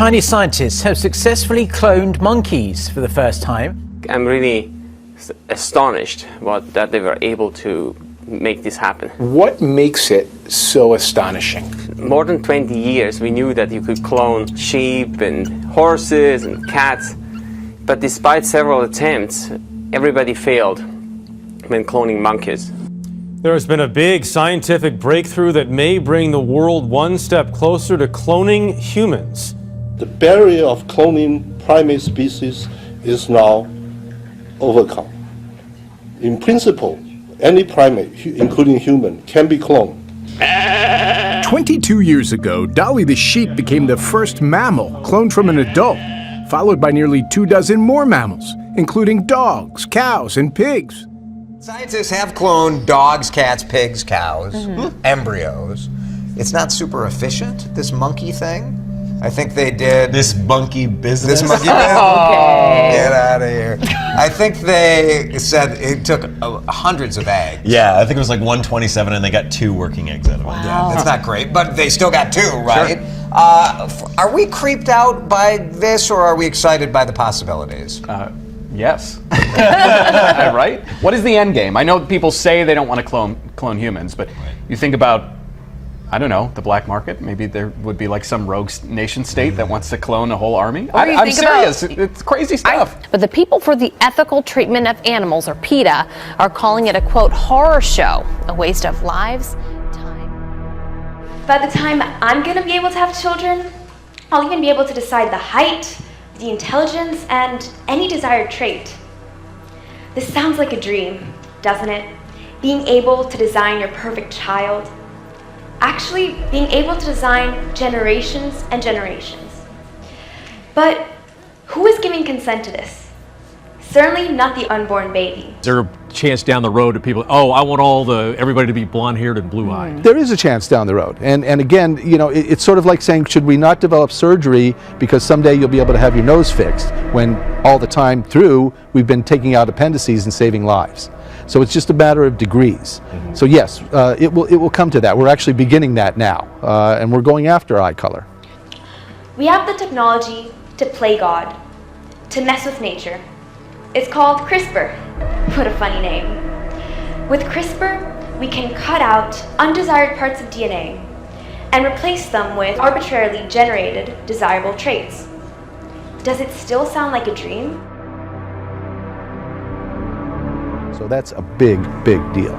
Chinese scientists have successfully cloned monkeys for the first time. I'm really astonished that they were able to make this happen. What makes it so astonishing? More than 20 years we knew that you could clone sheep and horses and cats, but despite several attempts, everybody failed when cloning monkeys. There has been a big scientific breakthrough that may bring the world one step closer to cloning humans. The barrier of cloning primate species is now overcome. In principle, any primate, including human, can be cloned. 22 years ago, Dolly the sheep became the first mammal cloned from an adult, followed by nearly 24 more mammals, including dogs, cows, and pigs. Scientists have cloned dogs, cats, pigs, cows, embryos. It's not super efficient, this monkey thing. I think they did... This monkey business? This monkey business? Okay. Get out of here. I think they said it took hundreds of eggs. Yeah, I think it was like 127 and they got 2 working eggs out of it. Wow. Yeah, that's not great, but they still got 2, right? Sure. Are we creeped out by this, or are we excited by the possibilities? Yes. Right? What is the end game? I know people say they don't want to clone humans, but you think about, I don't know, the black market. Maybe there would be like some rogue nation state that wants to clone a whole army. I'm serious. It's crazy stuff. But the People for the Ethical Treatment of Animals, or PETA, are calling it a, quote, horror show, a waste of lives, time. By the time I'm going to be able to have children, I'll even be able to decide the height, the intelligence, and any desired trait. This sounds like a dream, doesn't it? Being able to design your perfect child. Actually, being able to design generations and generations. But who is giving consent to this? Certainly not the unborn baby. Is there a chance down the road that people, I want everybody to be blonde-haired and blue-eyed? There is a chance down the road. And again, it's sort of like saying, should we not develop surgery because someday you'll be able to have your nose fixed, when all the time through we've been taking out appendices and saving lives. So it's just a matter of degrees. So yes, it will come to that. We're actually beginning that now, and we're going after eye color. We have the technology to play God, to mess with nature. It's called CRISPR. What a funny name. With CRISPR, we can cut out undesired parts of DNA and replace them with arbitrarily generated desirable traits. Does it still sound like a dream? So that's a big, big deal.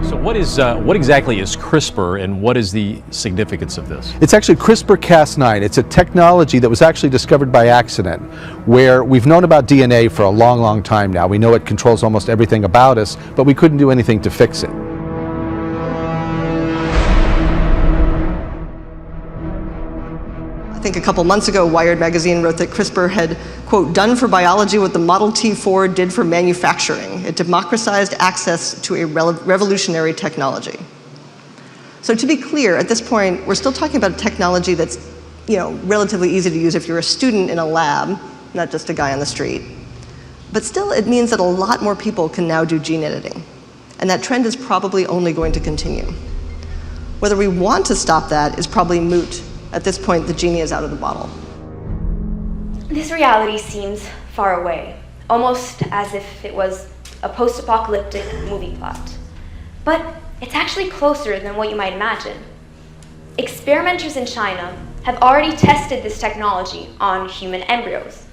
So what exactly is CRISPR, and what is the significance of this? It's actually CRISPR-Cas9. It's a technology that was actually discovered by accident, where we've known about DNA for a long, long time now. We know it controls almost everything about us, but we couldn't do anything to fix it. I think a couple months ago, Wired magazine wrote that CRISPR had, quote, done for biology what the Model T Ford did for manufacturing. It democratized access to a revolutionary technology. So to be clear, at this point, we're still talking about a technology that's, relatively easy to use if you're a student in a lab, not just a guy on the street. But still, it means that a lot more people can now do gene editing. And that trend is probably only going to continue. Whether we want to stop that is probably moot. At this point, the genie is out of the bottle. This reality seems far away, almost as if it was a post-apocalyptic movie plot. But it's actually closer than what you might imagine. Experimenters in China have already tested this technology on human embryos.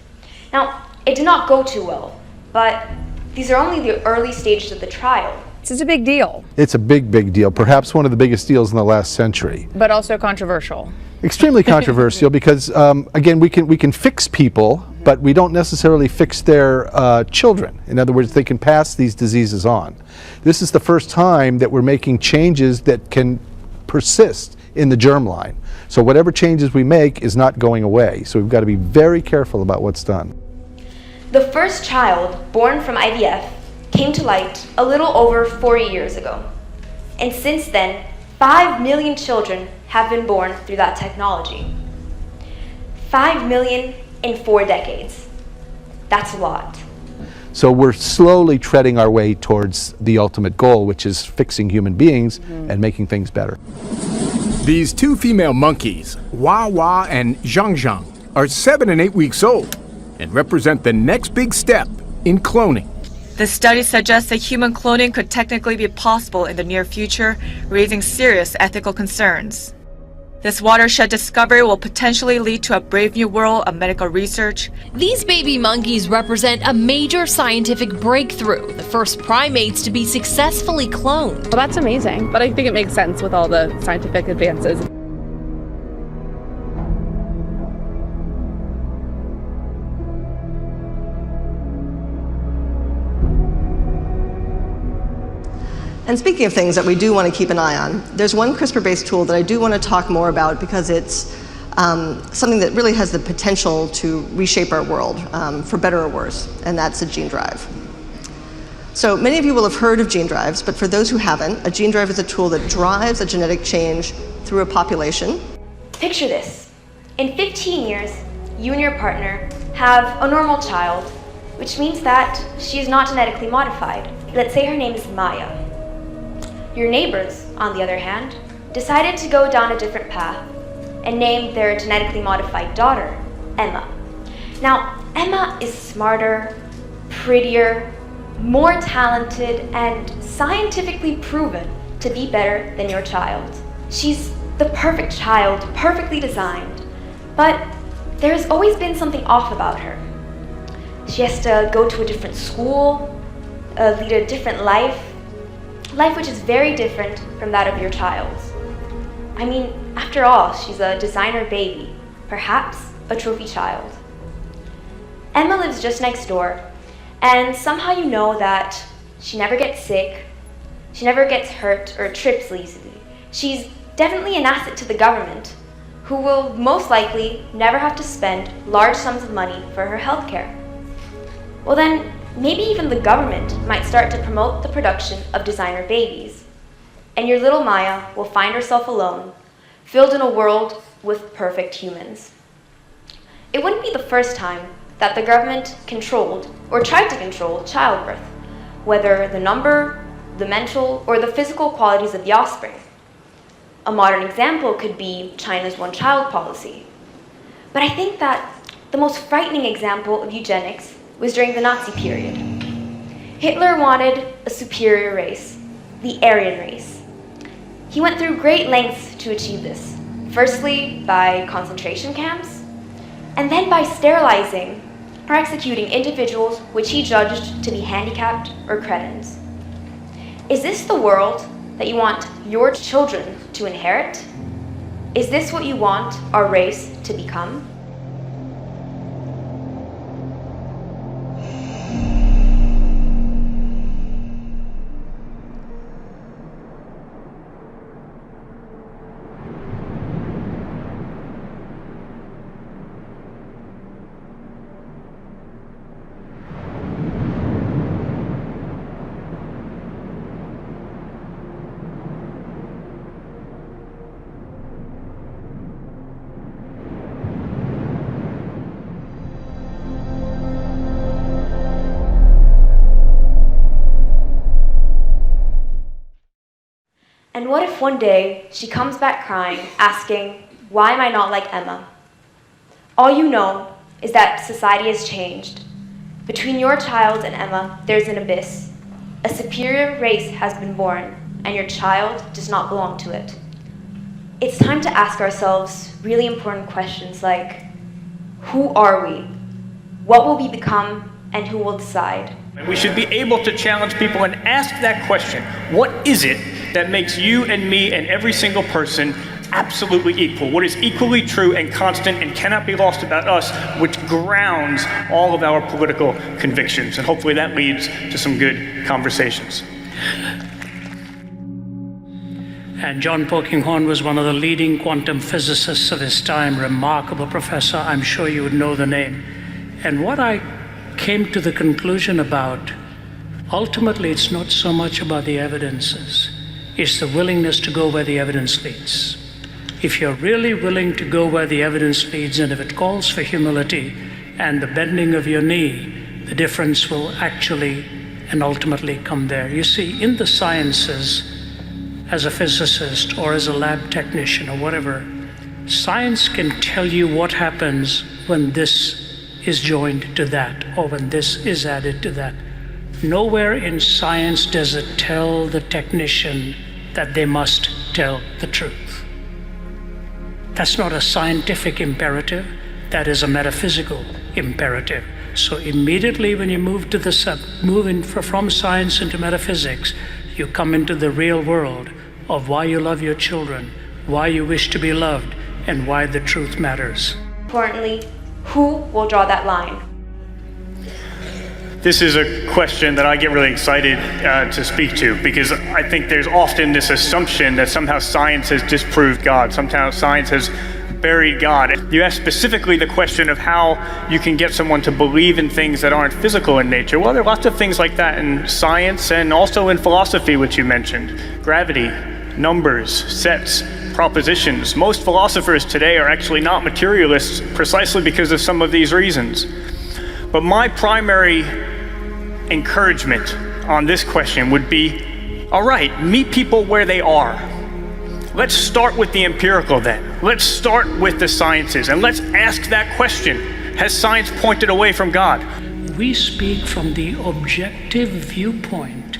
Now, it did not go too well, but these are only the early stages of the trial. This is a big deal. It's a big, big deal, perhaps one of the biggest deals in the last century. But also controversial. Extremely controversial because, again, we can fix people, but we don't necessarily fix their children. In other words, they can pass these diseases on. This is the first time that we're making changes that can persist in the germline. So whatever changes we make is not going away. So we've got to be very careful about what's done. The first child born from IVF came to light a little over 40 years ago. And since then, 5 million children have been born through that technology. 5 million in 4 decades. That's a lot. So we're slowly treading our way towards the ultimate goal, which is fixing human beings and making things better. These two female monkeys, Wawa and Zhang Zhang, are 7 and 8 weeks old and represent the next big step in cloning. The study suggests that human cloning could technically be possible in the near future, raising serious ethical concerns. This watershed discovery will potentially lead to a brave new world of medical research. These baby monkeys represent a major scientific breakthrough, the first primates to be successfully cloned. Well, that's amazing, but I think it makes sense with all the scientific advances. And speaking of things that we do want to keep an eye on, there's one CRISPR-based tool that I do want to talk more about because it's something that really has the potential to reshape our world for better or worse, and that's a gene drive. So many of you will have heard of gene drives, but for those who haven't, a gene drive is a tool that drives a genetic change through a population. Picture this. In 15 years, you and your partner have a normal child, which means that she is not genetically modified. Let's say her name is Maya. Your neighbors, on the other hand, decided to go down a different path and named their genetically modified daughter Emma. Now, Emma is smarter, prettier, more talented, and scientifically proven to be better than your child. She's the perfect child, perfectly designed, but there's always been something off about her. She has to go to a different school, lead a different life which is very different from that of your child's. I mean, after all, she's a designer baby, perhaps a trophy child. Emma lives just next door, and somehow you know that she never gets sick, she never gets hurt or trips easily. She's definitely an asset to the government, who will most likely never have to spend large sums of money for her health care. Well then, maybe even the government might start to promote the production of designer babies, and your little Maya will find herself alone, filled in a world with perfect humans. It wouldn't be the first time that the government controlled or tried to control childbirth, whether the number, the mental, or the physical qualities of the offspring. A modern example could be China's one-child policy. But I think that the most frightening example of eugenics was during the Nazi period. Hitler wanted a superior race, the Aryan race. He went through great lengths to achieve this, firstly by concentration camps, and then by sterilizing or executing individuals which he judged to be handicapped or cretins. Is this the world that you want your children to inherit? Is this what you want our race to become? And what if one day she comes back crying, asking, why am I not like Emma? All you know is that society has changed. Between your child and Emma, there's an abyss. A superior race has been born, and your child does not belong to it. It's time to ask ourselves really important questions like, who are we? What will we become, and who will decide? We should be able to challenge people and ask that question. What is it that makes you and me and every single person absolutely equal? What is equally true and constant and cannot be lost about us, which grounds all of our political convictions? And hopefully that leads to some good conversations. And John Polkinghorne was one of the leading quantum physicists of his time, remarkable professor. I'm sure you would know the name. And what I came to the conclusion about, ultimately it's not so much about the evidences, it's the willingness to go where the evidence leads. If you're really willing to go where the evidence leads, and if it calls for humility and the bending of your knee, the difference will actually and ultimately come there. You see, in the sciences, as a physicist or as a lab technician or whatever, science can tell you what happens when this is joined to that or when this is added to that. Nowhere in science does it tell the technician that they must tell the truth. That's not a scientific imperative, that is a metaphysical imperative. So immediately when you move from science into metaphysics, you come into the real world of why you love your children, why you wish to be loved, and why the truth matters. Importantly, who will draw that line? This is a question that I get really excited to speak to, because I think there's often this assumption that somehow science has disproved God, somehow science has buried God. You ask specifically the question of how you can get someone to believe in things that aren't physical in nature. Well, there are lots of things like that in science and also in philosophy, which you mentioned. Gravity, numbers, sets, propositions. Most philosophers today are actually not materialists precisely because of some of these reasons. But my primary encouragement on this question would be, all right, meet people where they are. Let's start with the empirical then. Let's start with the sciences and let's ask that question. Has science pointed away from God? We speak from the objective viewpoint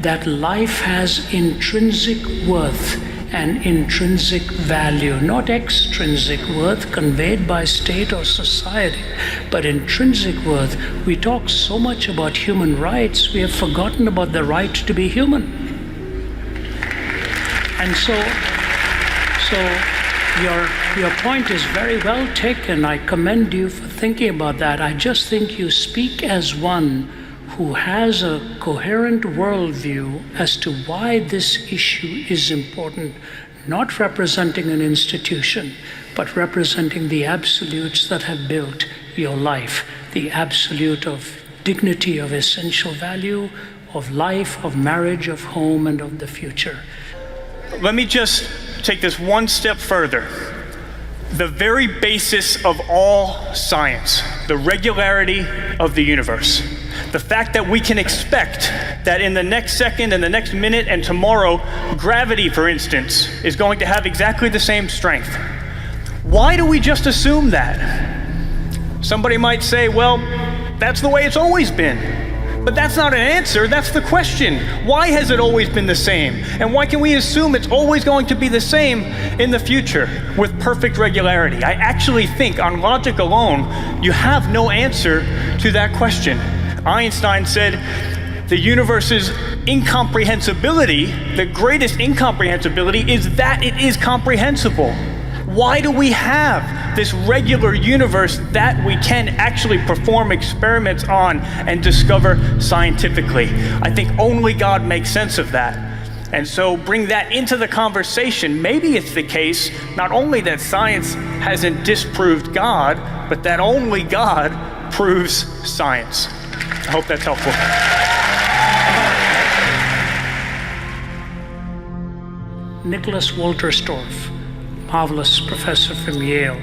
that life has intrinsic worth and intrinsic value, not extrinsic worth conveyed by state or society, but intrinsic worth. We talk so much about human rights, we have forgotten about the right to be human. And so your point is very well taken. I commend you for thinking about that. I just think you speak as one who has a coherent worldview as to why this issue is important, not representing an institution, but representing the absolutes that have built your life, the absolute of dignity, of essential value, of life, of marriage, of home, and of the future. Let me just take this one step further. The very basis of all science, the regularity of the universe, the fact that we can expect that in the next second and the next minute and tomorrow, gravity, for instance, is going to have exactly the same strength. Why do we just assume that? Somebody might say, well, that's the way it's always been. But that's not an answer, that's the question. Why has it always been the same? And why can we assume it's always going to be the same in the future with perfect regularity? I actually think on logic alone, you have no answer to that question. Einstein said the universe's incomprehensibility, the greatest incomprehensibility, is that it is comprehensible. Why do we have this regular universe that we can actually perform experiments on and discover scientifically? I think only God makes sense of that. And so bring that into the conversation. Maybe it's the case not only that science hasn't disproved God, but that only God proves science. I hope that's helpful. Nicholas Wolterstorff, marvelous professor from Yale,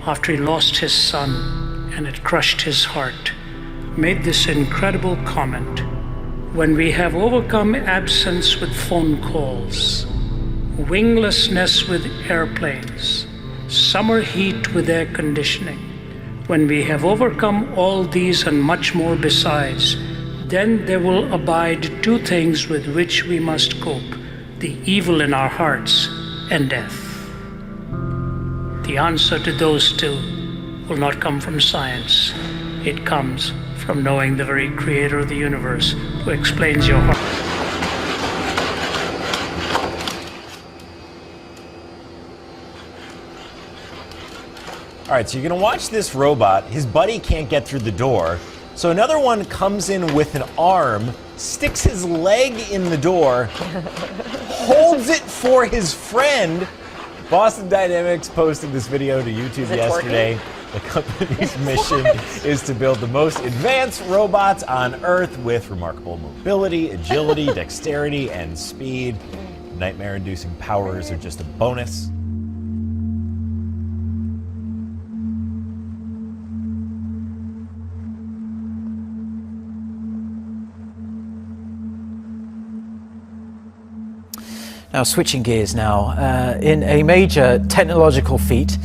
after he lost his son and it crushed his heart, made this incredible comment: when we have overcome absence with phone calls, winglessness with airplanes, summer heat with air conditioning, when we have overcome all these and much more besides, then there will abide two things with which we must cope: the evil in our hearts and death. The answer to those two will not come from science. It comes from knowing the very creator of the universe who explains your heart. All right, so you're gonna watch this robot. His buddy can't get through the door, so another one comes in with an arm, sticks his leg in the door, holds it for his friend. Boston Dynamics posted this video to YouTube yesterday. The company's mission is to build the most advanced robots on Earth with remarkable mobility, agility, dexterity, and speed. Nightmare-inducing powers are just a bonus. Now, switching gears now, in a major technological feat,